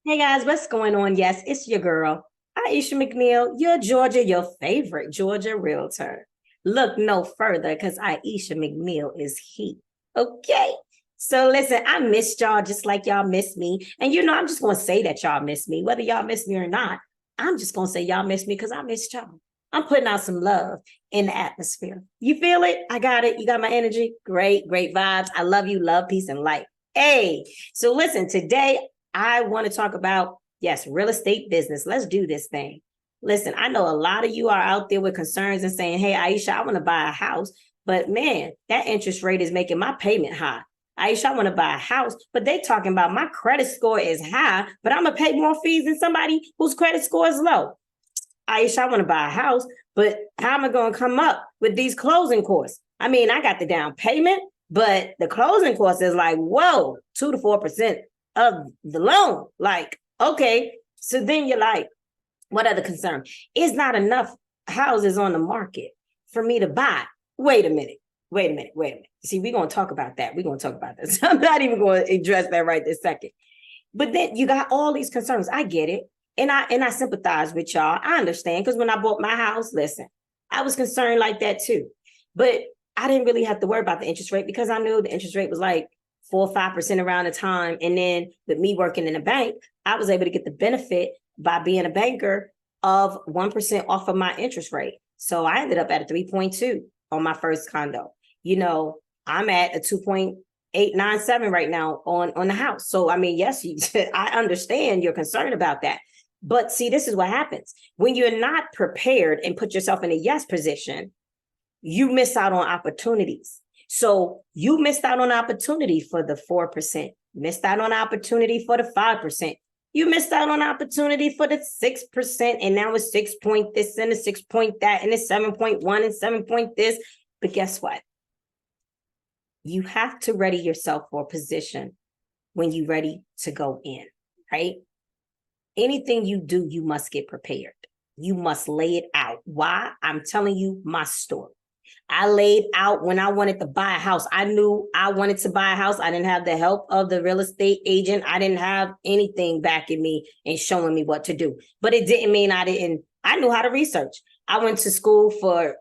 Hey guys, what's going on? Yes, it's your girl, Aisha McNeil, your favorite Georgia realtor. Look no further because Aisha McNeil is he. Okay. So listen, I missed y'all just like y'all miss me. And I'm just going to say that y'all miss me, whether y'all miss me or not. I'm just going to say y'all miss me because I missed y'all. I'm putting out some love in the atmosphere. You feel it? I got it. You got my energy? Great, great vibes. I love you. Love, peace, and light. Hey, so listen, today I want to talk about, yes, real estate business. Let's do this thing. Listen, I know a lot of you are out there with concerns and saying, hey, Aisha, I want to buy a house, but man, that interest rate is making my payment high. Aisha, I want to buy a house, but they talking about my credit score is high, but I'm going to pay more fees than somebody whose credit score is low. Aisha, I want to buy a house, but how am I going to come up with these closing costs? I mean, I got the down payment, but the closing cost is like, whoa, 2 to 4% of the loan. Like, okay. So then you're like, what other concern? It's not enough houses on the market for me to buy. Wait a minute. See, we're going to talk about that. We're going to talk about this. I'm not even going to address that right this second. But then you got all these concerns. I get it. And I sympathize with y'all. I understand. Because when I bought my house, listen, I was concerned like that too. But I didn't really have to worry about the interest rate because I knew the interest rate was like 4 or 5% around the time. And then with me working in a bank, I was able to get the benefit by being a banker of 1% off of my interest rate. So I ended up at a 3.2 on my first condo. I'm at a 2.897 right now on the house. So, I mean, yes, I understand you're concerned about that. But see, this is what happens. When you're not prepared and put yourself in a yes position, you miss out on opportunities. So you missed out on opportunity for the 4%, missed out on opportunity for the 5%. You missed out on opportunity for the 6%, and now it's 6 point this and a 6 point that, and it's 7.1 and 7 point this. But guess what? You have to ready yourself for a position when you're ready to go in, right? Anything you do, you must get prepared. You must lay it out. Why? I'm telling you my story. I laid out when I wanted to buy a house. I knew I wanted to buy a house. I didn't have the help of the real estate agent. I didn't have anything backing me and showing me what to do. But it didn't mean I knew how to research. I went to school for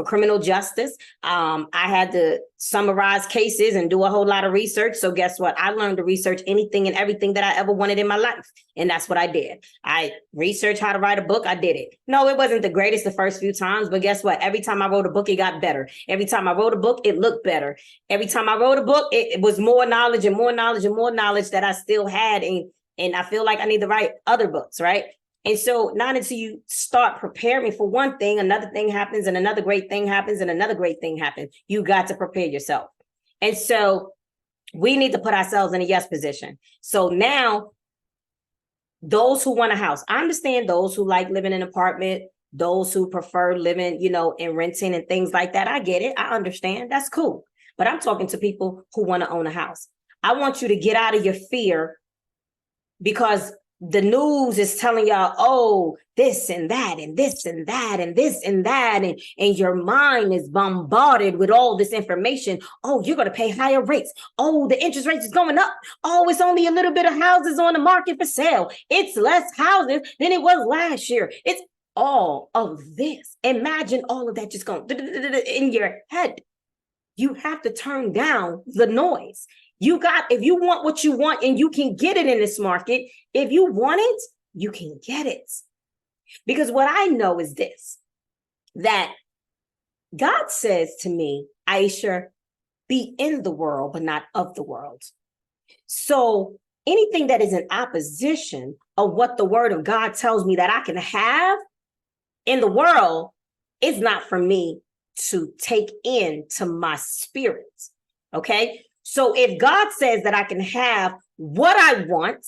criminal justice. I had to summarize cases and do a whole lot of research. So guess what? I learned to research anything and everything that I ever wanted in my life. And that's what I did. I researched how to write a book. I did it. No, it wasn't the greatest the first few times, but guess what? Every time I wrote a book, it got better. Every time I wrote a book, it looked better. Every time I wrote a book, it was more knowledge and more knowledge and more knowledge that I still had. And I feel like I need to write other books, right? And so not until you start preparing for one thing, another thing happens and another great thing happens and another great thing happens. You got to prepare yourself. And so we need to put ourselves in a yes position. So now those who want a house, I understand those who like living in an apartment, those who prefer living, and renting and things like that. I get it. I understand. That's cool. But I'm talking to people who want to own a house. I want you to get out of your fear because the news is telling y'all, oh, this and that, and this and that, and this and that. And your mind is bombarded with all this information. Oh, you're going to pay higher rates. Oh, the interest rates is going up. Oh, it's only a little bit of houses on the market for sale. It's less houses than it was last year. It's all of this. Imagine all of that just going in your head. You have to turn down the noise. If you want what you want and you can get it in this market, if you want it, you can get it. Because what I know is this, that God says to me, Aisha, be in the world, but not of the world. So anything that is in opposition of what the word of God tells me that I can have in the world is not for me to take into my spirit. Okay. So if God says that I can have what I want,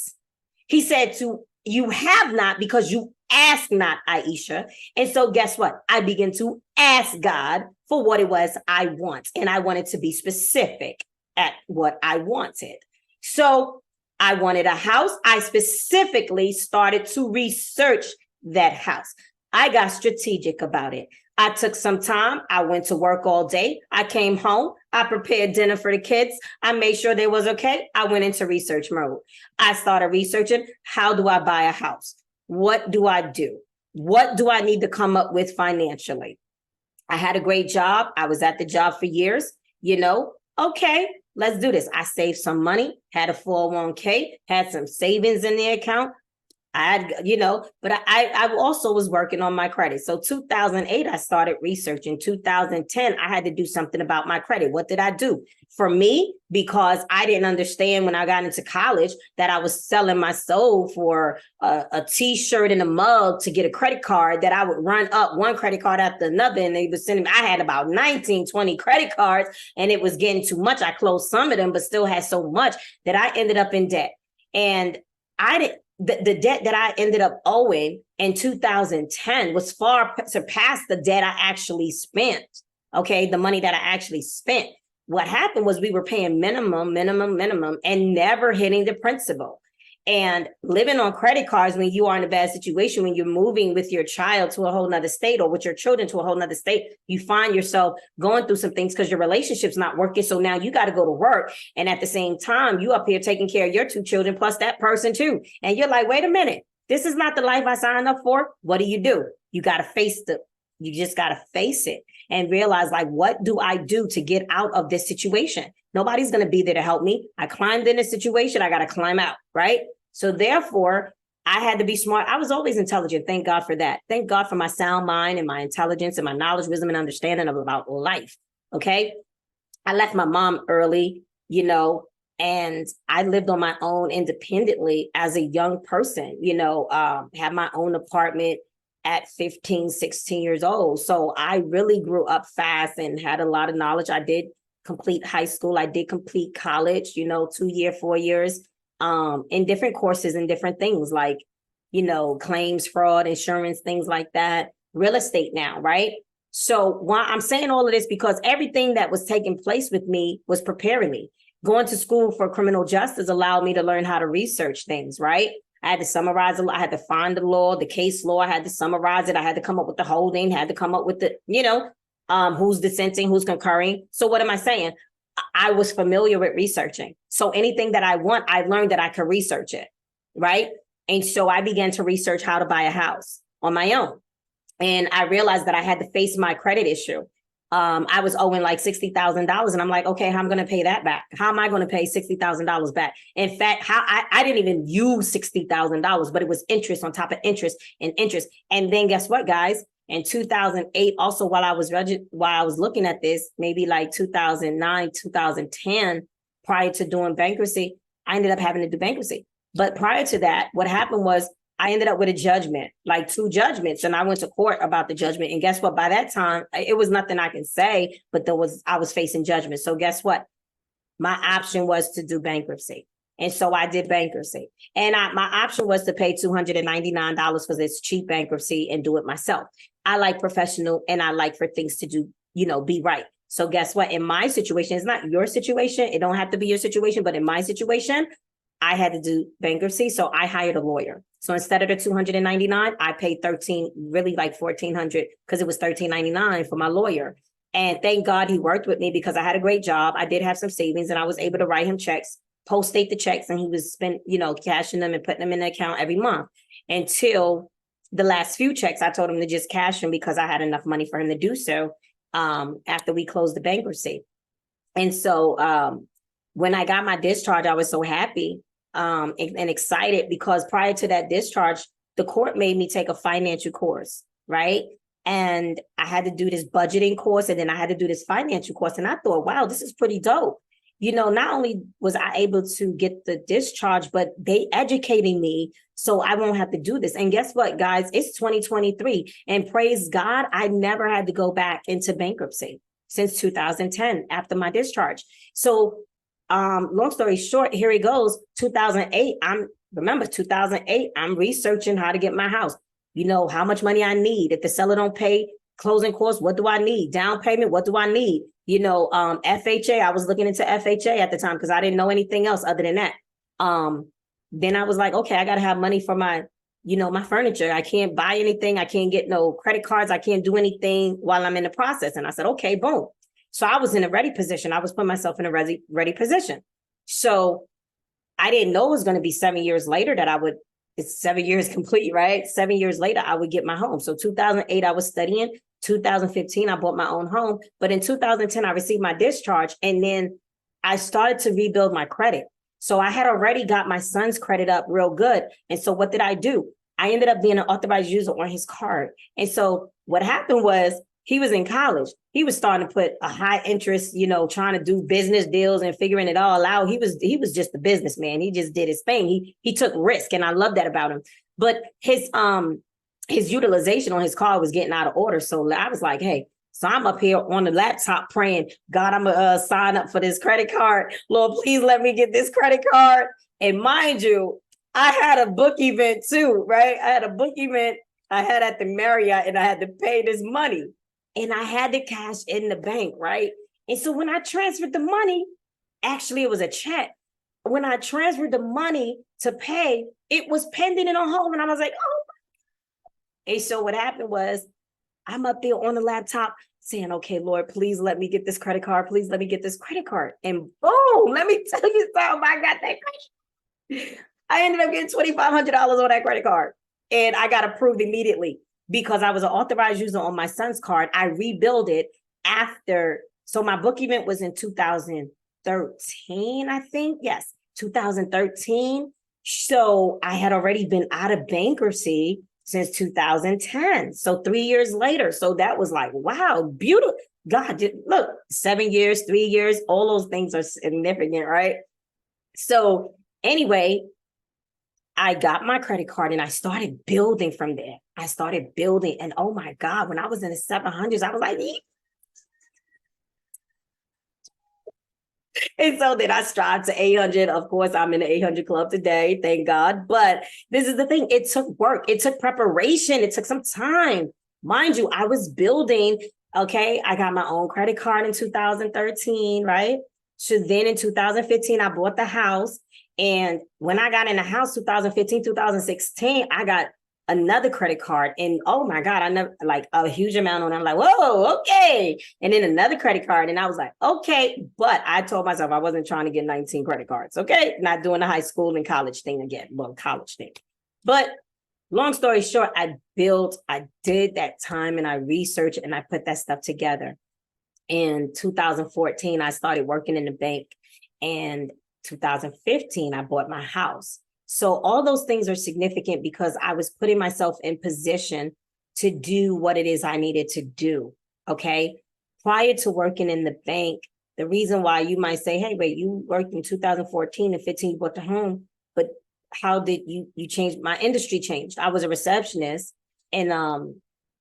he said you have not because you ask not, Aisha. And so guess what? I begin to ask God for what it was I want. And I wanted to be specific at what I wanted. So I wanted a house. I specifically started to research that house. I got strategic about it. I took some time. I went to work all day. I came home. I prepared dinner for the kids. I made sure they was okay. I went into research mode. I started researching, how do I buy a house? What do I do? What do I need to come up with financially? I had a great job. I was at the job for years, okay, let's do this. I saved some money, had a 401k, had some savings in the account. But I also was working on my credit. So 2008, I started researching. 2010, I had to do something about my credit. What did I do? For me, because I didn't understand when I got into college that I was selling my soul for a t-shirt and a mug to get a credit card, that I would run up one credit card after another. And they were sending me, I had about 19, 20 credit cards, and it was getting too much. I closed some of them, but still had so much that I ended up in debt. And the debt that I ended up owing in 2010 was far surpassed the debt I actually spent. Okay, the money that I actually spent. What happened was we were paying minimum, and never hitting the principal. And living on credit cards when you are in a bad situation, when you're moving with your child to a whole nother state, or with your children to a whole nother state, you find yourself going through some things because your relationship's not working. So now you got to go to work. And at the same time, you up here taking care of your two children plus that person too. And you're like, wait a minute, this is not the life I signed up for. What do? You got to you just got to face it and realize, like, what do I do to get out of this situation? Nobody's going to be there to help me. I climbed in a situation. I got to climb out, right? So therefore, I had to be smart. I was always intelligent. Thank God for that. Thank God for my sound mind and my intelligence and my knowledge, wisdom, and understanding about life. Okay. I left my mom early, and I lived on my own independently as a young person, had my own apartment at 15, 16 years old. So I really grew up fast and had a lot of knowledge. I did complete high school. I did complete college, 2-year, 4 years, in different courses and different things like, claims, fraud, insurance, things like that, real estate now, right? So why I'm saying all of this, because everything that was taking place with me was preparing me. Going to school for criminal justice allowed me to learn how to research things, right? I had to summarize a lot. I had to find the law, the case law. I had to summarize it. I had to come up with the holding, had to come up with the, who's dissenting, who's concurring. So what am I saying? I was familiar with researching. So anything that I want, I learned that I could research it, right? And so I began to research how to buy a house on my own. And I realized that I had to face my credit issue. I was owing like $60,000, and I'm like, okay, how am I going to pay that back? How am I going to pay $60,000 back? In fact, I didn't even use $60,000, but it was interest on top of interest and interest. And then guess what, guys? In 2008, also while I was looking at this, maybe like 2009, 2010, prior to doing bankruptcy, I ended up having to do bankruptcy. But prior to that, what happened was I ended up with a judgment, like 2 judgments, and I went to court about the judgment. And guess what? By that time, it was nothing I can say, but I was facing judgment. So guess what? My option was to do bankruptcy. And so I did bankruptcy. And my option was to pay $299 for this cheap bankruptcy and do it myself. I like professional, and I like for things to do, be right. So guess what? In my situation, it's not your situation. It don't have to be your situation, but in my situation, I had to do bankruptcy. So I hired a lawyer. So instead of the $299, I paid really like $1,400, because it was $1,399 for my lawyer. And thank God he worked with me, because I had a great job. I did have some savings, and I was able to write him checks, post-date the checks, and he was cashing them and putting them in the account every month until the last few checks. I told him to just cash them because I had enough money for him to do so after we closed the bankruptcy. And so when I got my discharge, I was so happy and excited, because prior to that discharge, the court made me take a financial course, right? And I had to do this budgeting course, and then I had to do this financial course. And I thought, wow, this is pretty dope. Not only was I able to get the discharge, but they educating me so I won't have to do this. And guess what, guys? It's 2023. And praise God, I never had to go back into bankruptcy since 2010 after my discharge. So long story short, here it goes. 2008, I'm researching how to get my house. How much money I need. If the seller don't pay closing costs, what do I need? Down payment, what do I need? FHA, I was looking into FHA at the time because I didn't know anything else other than that. Then I was like, okay, I got to have money for my my furniture. I can't buy anything. I can't get no credit cards. I can't do anything while I'm in the process. And I said, okay, boom. So I was in a ready position. I was putting myself in a ready position. So I didn't know it was going to be 7 years later that it's 7 years complete, right? 7 years later, I would get my home. So 2008, I was studying. 2015, I bought my own home. But in 2010, I received my discharge. And then I started to rebuild my credit. So I had already got my son's credit up real good. And so what did I do? I ended up being an authorized user on his card. And so what happened was he was in college. He was starting to put a high interest, trying to do business deals and figuring it all out. He was just a businessman. He just did his thing. He took risk, and I love that about him. But his utilization on his card was getting out of order. So I was like, hey, so I'm up here on the laptop praying, God, I'm gonna sign up for this credit card. Lord, please let me get this credit card. And mind you, I had a book event too, right? I had a book event I had at the Marriott, and I had to pay this money. And I had the cash in the bank, right? And so when I transferred the money, actually it was a check. When I transferred the money to pay, it was pending and on hold. And I was like, oh. And so what happened was I'm up there on the laptop saying, okay, Lord, please let me get this credit card. Please let me get this credit card. And boom, let me tell you something. I got that credit. I ended up getting $2,500 on that credit card. And I got approved immediately because I was an authorized user on my son's card. I rebuilt it after. So my book event was in 2013, I think. Yes, 2013. So I had already been out of bankruptcy since 2010. So 3 years later. So that was like, wow, beautiful. God, look, 7 years, 3 years, all those things are significant, right? So anyway, I got my credit card and I started building from there. I started building. And oh my God, when I was in the 700s, I was like, and so then I strived to 800. Of course, I'm in the 800 club today, thank God. But this is the thing. It took work. It took preparation. It took some time. Mind you, I was building. Okay, I got my own credit card in 2013, right? So then in 2015, I bought the house. And when I got in the house, 2015, 2016, I got another credit card. And oh my God, I never like a huge amount on it. I'm like, whoa, okay. And then another credit card. And I was like, okay. But I told myself I wasn't trying to get 19 credit cards. Okay. Not doing the high school and college thing again. Well, college thing. But long story short, I did that time and I researched and I put that stuff together. In 2014, I started working in the bank. And 2015, I bought my house. So all those things are significant because I was putting myself in position to do what it is I needed to do. Okay. Prior to working in the bank, the reason why you might say, hey, wait, you worked in 2014 and 15, you bought the home, but how did you change? My industry changed. I was a receptionist and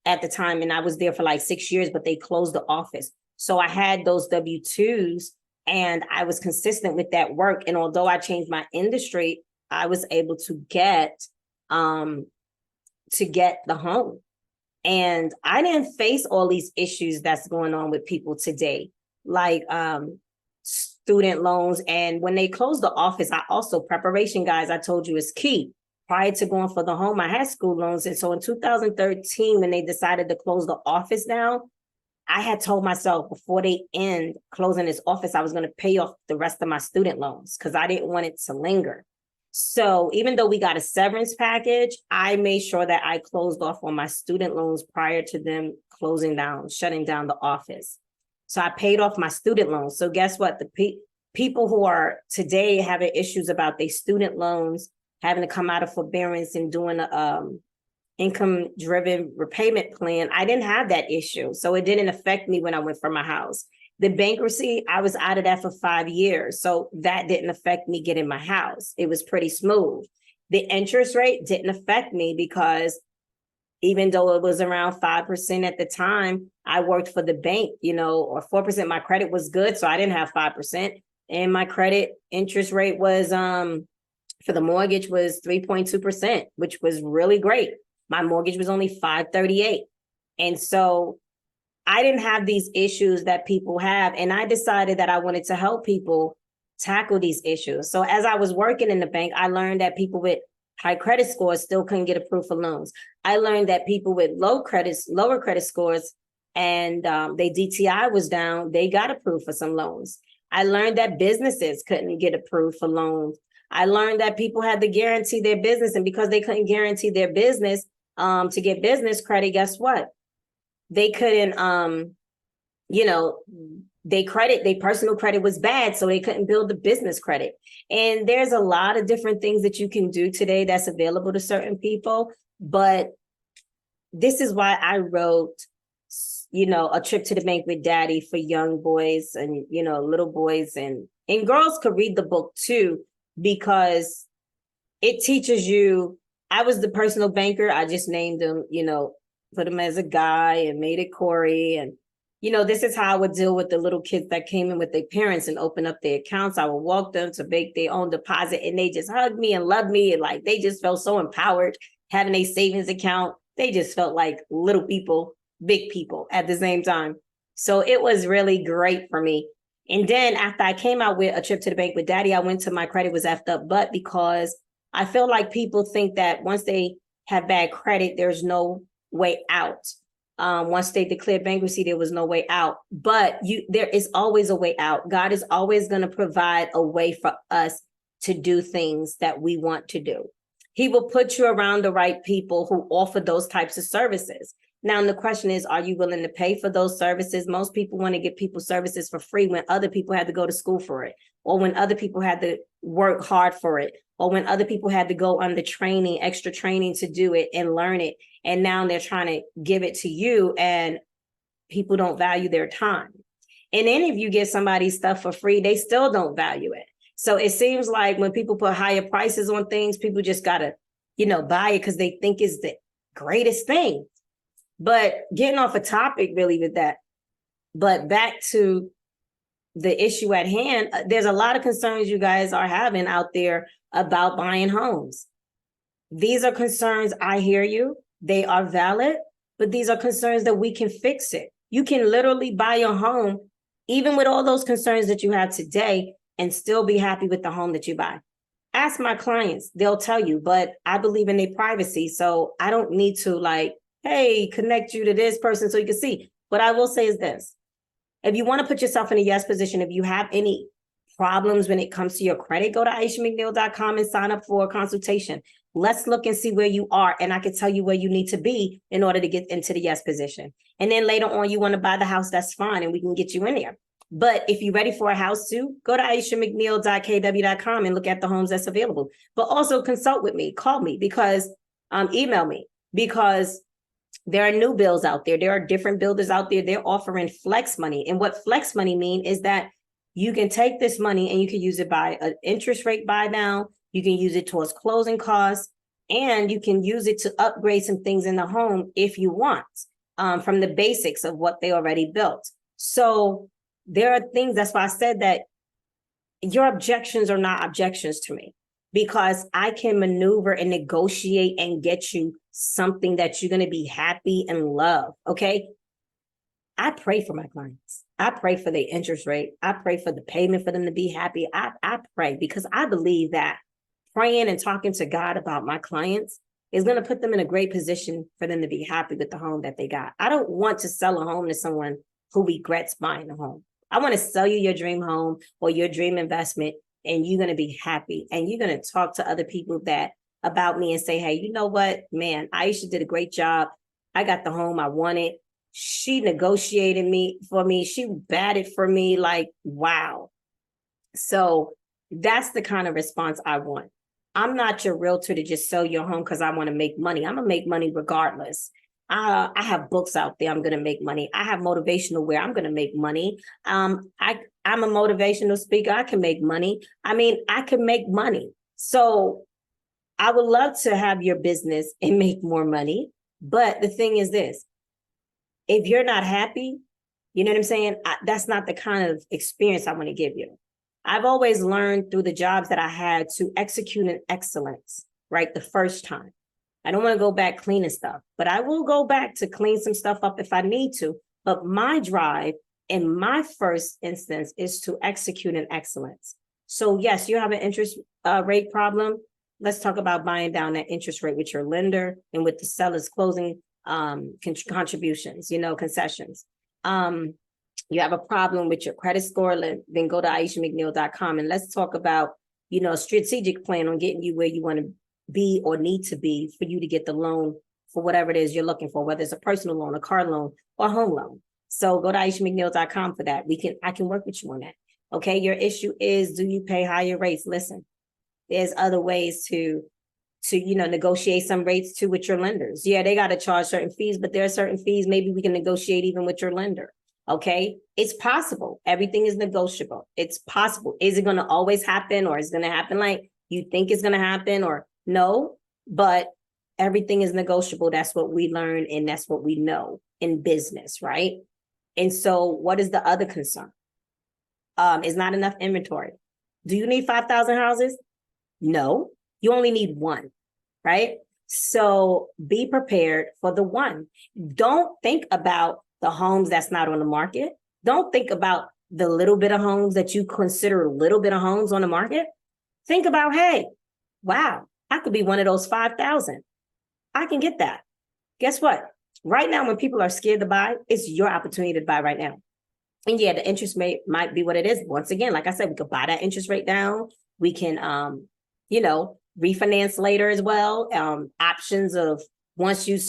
at the time, and I was there for like 6 years, but they closed the office. So I had those W-2s and I was consistent with that work. And although I changed my industry, I was able to get the home. And I didn't face all these issues that's going on with people today, like student loans. And when they closed the office, preparation, guys, I told you is key. Prior to going for the home, I had school loans. And so in 2013, when they decided to close the office down, I had told myself before they end closing this office, I was going to pay off the rest of my student loans because I didn't want it to linger. So even though we got a severance package, I made sure that I closed off on my student loans prior to them shutting down the office. So I paid off my student loans. So guess what? The people who are today having issues about their student loans, having to come out of forbearance and doing a income-driven repayment plan, I didn't have that issue. So it didn't affect me when I went for my house. The bankruptcy, I was out of that for 5 years. So that didn't affect me getting my house. It was pretty smooth. The interest rate didn't affect me because even though it was around 5% at the time, I worked for the bank, or 4%. My credit was good, so I didn't have 5%. And my credit interest rate was, for the mortgage was 3.2%, which was really great. My mortgage was only $538. And so I didn't have these issues that people have. And I decided that I wanted to help people tackle these issues. So as I was working in the bank, I learned that people with high credit scores still couldn't get approved for loans. I learned that people with lower credit scores, and their DTI was down, they got approved for some loans. I learned that businesses couldn't get approved for loans. I learned that people had to guarantee their business, and because they couldn't guarantee their business to get business credit, guess what? They couldn't, their personal credit was bad, so they couldn't build the business credit. And there's a lot of different things that you can do today that's available to certain people. But this is why I wrote, A Trip to the Bank with Daddy for young boys and, little boys, and girls could read the book too, because it teaches you. I was the personal banker. I just named him, put him as a guy and made it Corey. And, this is how I would deal with the little kids that came in with their parents and open up their accounts. I would walk them to make their own deposit, and they just hugged me and loved me. And like, they just felt so empowered having a savings account. They just felt like little people, big people at the same time. So it was really great for me. And then after I came out with A Trip to the Bank with Daddy, I went to My Credit Was Effed Up But, because I feel like people think that once they have bad credit, there's no way out. Once they declared bankruptcy, there was no way out. But there is always a way out. God is always going to provide a way for us to do things that we want to do. He will put you around the right people who offer those types of services. Now, the question is, are you willing to pay for those services? Most people want to give people services for free when other people had to go to school for it, or when other people had to work hard for it, or when other people had to go under training, extra training to do it and learn it. And now they're trying to give it to you, and people don't value their time. And then if you get somebody stuff for free, they still don't value it. So it seems like when people put higher prices on things, people just got to, buy it because they think it's the greatest thing. But getting off a topic really with that, but back to the issue at hand, there's a lot of concerns you guys are having out there about buying homes. These are concerns. I hear you. They are valid, but these are concerns that we can fix it. You can literally buy a home, even with all those concerns that you have today, and still be happy with the home that you buy. Ask my clients, they'll tell you, but I believe in their privacy. So I don't need to hey, connect you to this person so you can see. What I will say is this. If you want to put yourself in a yes position, if you have any problems when it comes to your credit, go to aishamcneil.com and sign up for a consultation. Let's look and see where you are, and I can tell you where you need to be in order to get into the yes position. And then later on, you want to buy the house, that's fine, and we can get you in there. But if you're ready for a house too, go to aishamcneil.kw.com and look at the homes that's available. But also consult with me, call me, because email me, because there are new bills out there. There are different builders out there. They're offering flex money. And what flex money mean is that you can take this money and you can use it by an interest rate buy down. You can use it towards closing costs, and you can use it to upgrade some things in the home if you want, from the basics of what they already built. So there are things, that's why I said that your objections are not objections to me, because I can maneuver and negotiate and get you something that you're going to be happy and love. Okay. I pray for my clients. I pray for their interest rate. I pray for the payment for them to be happy. I pray, because I believe that praying and talking to God about my clients is going to put them in a great position for them to be happy with the home that they got. I don't want to sell a home to someone who regrets buying a home. I want to sell you your dream home or your dream investment, and you're going to be happy, and you're going to talk to other people about me and say, hey, you know what, man, Aisha did a great job. I got the home I wanted. She negotiated for me. She batted for me. Like, wow. So that's the kind of response I want. I'm not your realtor to just sell your home because I want to make money. I'm going to make money regardless. I have books out there. I'm going to make money. I have motivational wear. I'm going to make money. I'm a motivational speaker. I can make money. I can make money. So I would love to have your business and make more money. But the thing is this, if you're not happy, you know what I'm saying? That's not the kind of experience I want to give you. I've always learned through the jobs that I had to execute in excellence, right? The first time. I don't want to go back cleaning stuff, but I will go back to clean some stuff up if I need to. But my drive in my first instance is to execute in excellence. So yes, you have an interest rate problem. let's talk about buying down that interest rate with your lender and with the seller's closing contributions, concessions. You have a problem with your credit score, then go to aishamcneil.com and let's talk about, a strategic plan on getting you where you want to be or need to be for you to get the loan for whatever it is you're looking for, whether it's a personal loan, a car loan, or a home loan. So go to aishamcneil.com for that. I can work with you on that. Okay. Your issue is, do you pay higher rates? Listen, there's other ways to negotiate some rates too with your lenders. Yeah, they got to charge certain fees, but there are certain fees maybe we can negotiate even with your lender. Okay, it's possible. Everything is negotiable. It's possible. Is it going to always happen, or is it going to happen like you think it's going to happen, or no? But everything is negotiable. That's what we learn, and that's what we know in business, right? And so what is the other concern? Is not enough inventory. Do you need 5,000 houses? No, you only need one, right? So be prepared for the one. Don't think about the homes that's not on the market. Don't think about the little bit of homes that you consider little bit of homes on the market. Think about, hey, wow, I could be one of those 5,000. I can get that. Guess what? Right now, when people are scared to buy, it's your opportunity to buy right now. And yeah, the interest rate might be what it is. Once again, like I said, we could buy that interest rate down. We can, refinance later as well. Options of once you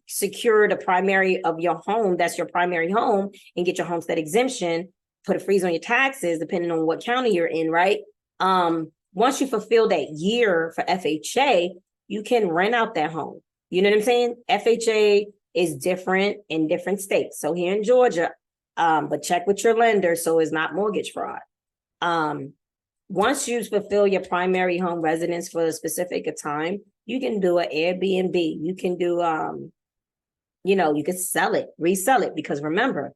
secure the primary of your home, that's your primary home, and get your homestead exemption, put a freeze on your taxes, depending on what county you're in, right? Once you fulfill that year for FHA, you can rent out that home. You know what I'm saying? FHA is different in different states. So here in Georgia, but check with your lender so it's not mortgage fraud. Once you fulfill your primary home residence for a specific time, you can do an Airbnb. You can do, you can sell it, resell it, because remember,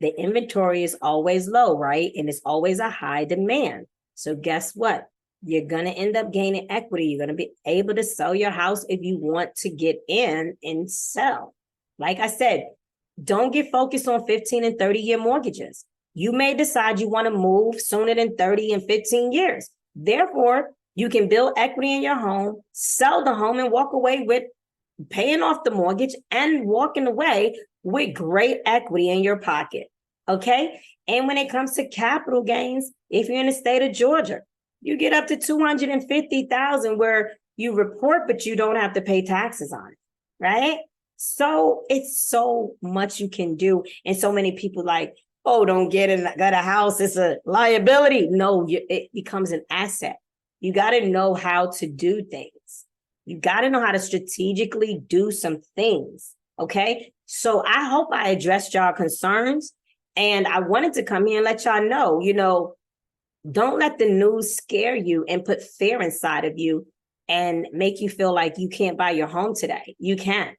the inventory is always low, right? And it's always a high demand. So guess what? You're going to end up gaining equity. You're going to be able to sell your house if you want to get in and sell. Like I said, don't get focused on 15 and 30-year mortgages. You may decide you want to move sooner than 30 and 15 years. Therefore, you can build equity in your home, sell the home, and walk away with paying off the mortgage and walking away with great equity in your pocket. Okay. And when it comes to capital gains, if you're in the state of Georgia, you get up to $250,000 where you report, but you don't have to pay taxes on it. Right. So it's so much you can do. And so many people like, oh, don't got a house. It's a liability. No, it becomes an asset. You got to know how to do things. You got to know how to strategically do some things. Okay. So I hope I addressed y'all concerns. And I wanted to come here and let y'all know, don't let the news scare you and put fear inside of you and make you feel like you can't buy your home today. You can.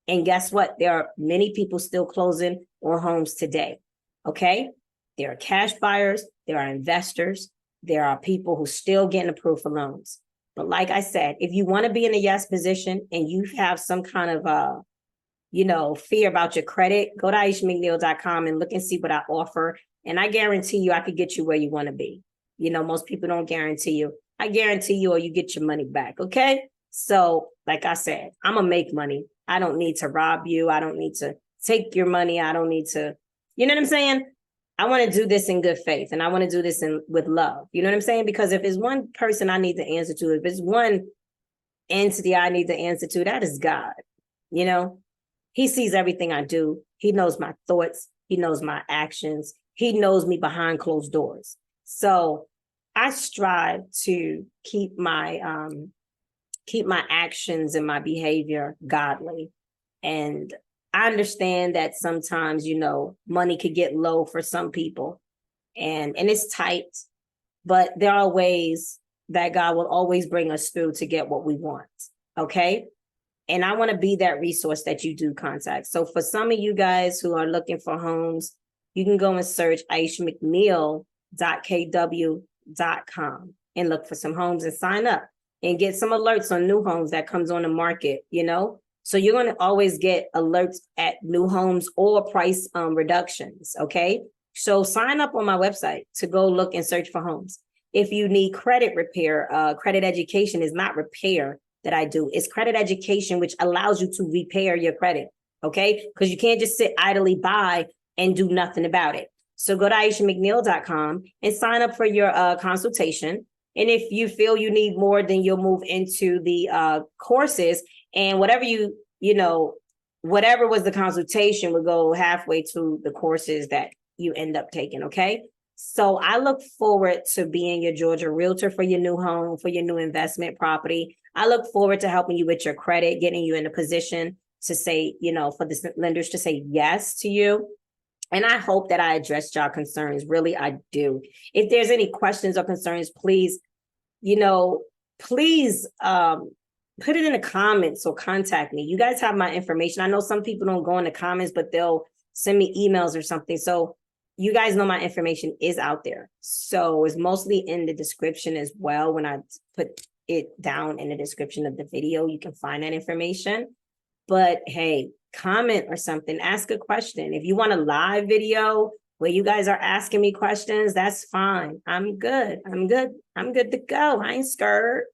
And guess what? There are many people still closing on homes today. Okay. There are cash buyers. There are investors. There are people who still getting approved for loans. But like I said, if you want to be in a yes position and you have some kind of, fear about your credit, go to aishamcneil.com and look and see what I offer. And I guarantee you, I could get you where you want to be. Most people don't guarantee you. I guarantee you, or you get your money back. Okay. So like I said, I'm going to make money. I don't need to rob you. I don't need to take your money. I don't need to, you know what I'm saying? I want to do this in good faith, and I want to do this with love. You know what I'm saying? Because if it's one person I need to answer to, if it's one entity I need to answer to, that is God. He sees everything I do. He knows my thoughts. He knows my actions. He knows me behind closed doors. So I strive to keep my actions and my behavior godly. And I understand that sometimes, money could get low for some people and it's tight, but there are ways that God will always bring us through to get what we want. Okay. And I want to be that resource that you do contact. So for some of you guys who are looking for homes, you can go and search aishamcneil.kw.com and look for some homes and sign up and get some alerts on new homes that comes on the market, So you're going to always get alerts at new homes or price reductions. Okay. So sign up on my website to go look and search for homes. if you need credit repair, credit education is not repair that I do. It's credit education, which allows you to repair your credit, okay? Because you can't just sit idly by and do nothing about it. So go to AishaMcNeil.com and sign up for your consultation. And if you feel you need more, then you'll move into the courses, and whatever whatever was the consultation would go halfway to the courses that you end up taking, okay? So I look forward to being your Georgia realtor for your new home, for your new investment property. I look forward to helping you with your credit, getting you in a position to say, for the lenders to say yes to you. And I hope that I addressed y'all concerns. Really, I do. If there's any questions or concerns, please, please put it in the comments or contact me. You guys have my information. I know some people don't go in the comments, but they'll send me emails or something. So you guys know my information is out there. So it's mostly in the description as well. When I put it down in the description of the video, you can find that information. But hey, comment or something, ask a question. If you want a live video where you guys are asking me questions, that's fine. I'm good. I'm good to go. I ain't scared.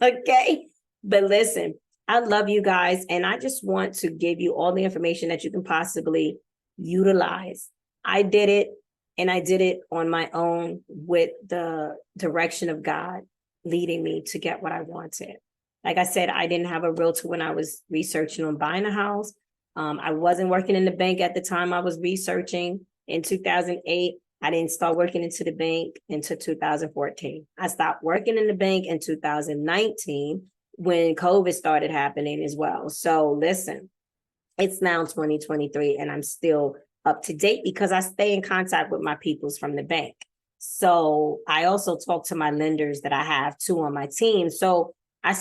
Okay. But listen, I love you guys. And I just want to give you all the information that you can possibly utilize. I did it, and I did it on my own with the direction of God leading me to get what I wanted. Like I said, I didn't have a realtor when I was researching on buying a house. I wasn't working in the bank at the time I was researching in 2008. I didn't start working into the bank until 2014. I stopped working in the bank in 2019 when COVID started happening as well. So listen, it's now 2023 and I'm still up to date because I stay in contact with my peoples from the bank. So I also talk to my lenders that I have too on my team. So I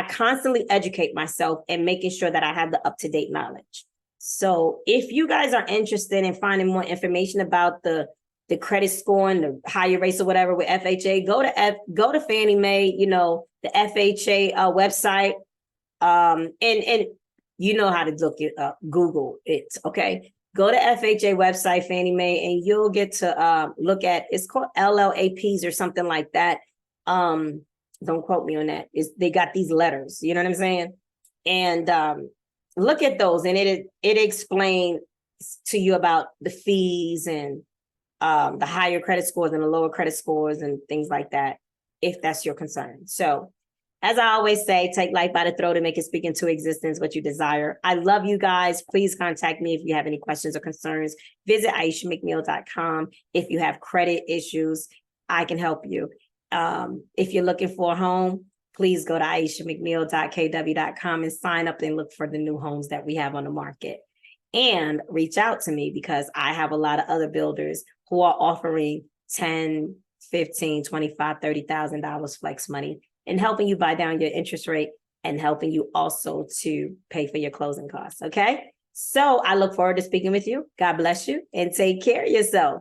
constantly educate myself and making sure that I have the up-to-date knowledge. So if you guys are interested in finding more information about the credit score and the higher rates or whatever with FHA, go to Fannie Mae, the FHA website, and you know how to look it up, Google it, okay? Go to FHA website, Fannie Mae, and you'll get to look at, it's called LLAPs or something like that. Don't quote me on that. They got these letters, you know what I'm saying? And look at those, and it explains to you about the fees and the higher credit scores and the lower credit scores and things like that, if that's your concern. So as I always say, take life by the throat and make it speak into existence what you desire. I love you guys. Please contact me if you have any questions or concerns. Visit AishaMcNeil.com. If you have credit issues, I can help you. If you're looking for a home, please go to AishaMcNeil.kw.com and sign up and look for the new homes that we have on the market. And reach out to me because I have a lot of other builders who are offering $10,000, $15,000, $25,000, $30,000 flex money and helping you buy down your interest rate and helping you also to pay for your closing costs. Okay. So I look forward to speaking with you. God bless you and take care of yourself.